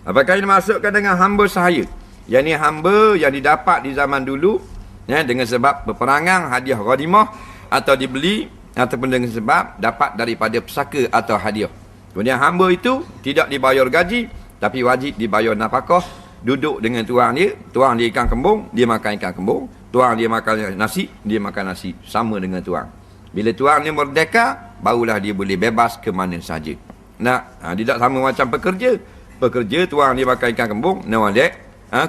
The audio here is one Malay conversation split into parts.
Apakah ini dimasukkan dengan hamba sahaya? Yang ni hamba yang didapat di zaman dulu, ya, dengan sebab peperangan, hadiah ghanimah, atau dibeli, ataupun dengan sebab dapat daripada pesaka atau hadiah. Kemudian hamba itu tidak dibayar gaji, tapi wajib dibayar nafkah. Duduk dengan tuang dia ikan kembung, dia makan ikan kembung. Tuang dia makan nasi, dia makan nasi. Sama dengan tuang. Bila tuang dia merdeka, barulah dia boleh bebas ke mana saja. Dia tak sama macam pekerja. Pekerja tuang dia makan ikan kembung, nawalek,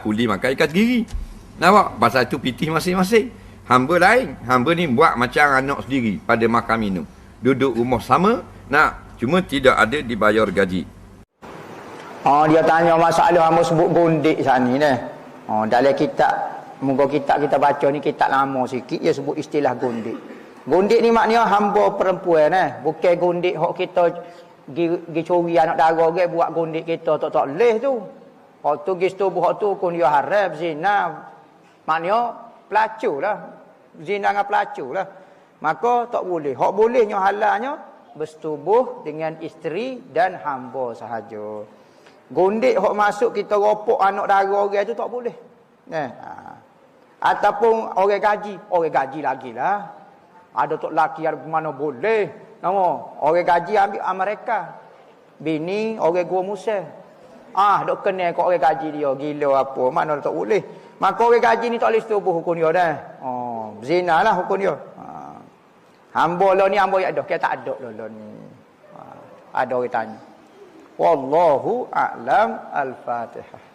kuli makan ikan sendiri. Nampak? Pasal itu pitih masing-masing. Hamba lain. Hamba ni buat macam anak sendiri pada makan minum. Duduk rumah sama, cuma tidak ada dibayar gaji. Dia tanya masalah hamba sebut gondik sana ni. Dalam kitab, muka kitab kita baca ni kitab lama sikit, dia sebut istilah gondik. Gondik ni maknanya hamba perempuan bukan gondik hok kita gi curi anak dara ke buat gondik kita tak leh tu. Hok tu gi setubuh hok tu kun dia haram zina. Maknanya pelacur lah. Zina dengan pelacur lah. Maka tak boleh. Hok bolehnya halalnya bersetubuh dengan isteri dan hamba sahaja. Gondik hok masuk kita ropok anak dara orang tu tak boleh. Ataupun orang gaji lagi lah. Ada tok laki ada mana boleh. Nama orang gaji ambil Amerika. Bini orang gua Musa. Dok kenal kau orang gaji dia gila apa mana tak boleh. Maka orang gaji ni tak boleh setubuh hukum dia dah. Zina lah hukum dia. Hamba lah ni hamba yang ada. Kita tak ada lah ni. Ada orang tanya. Wallahu a'lam. Al-Fatihah.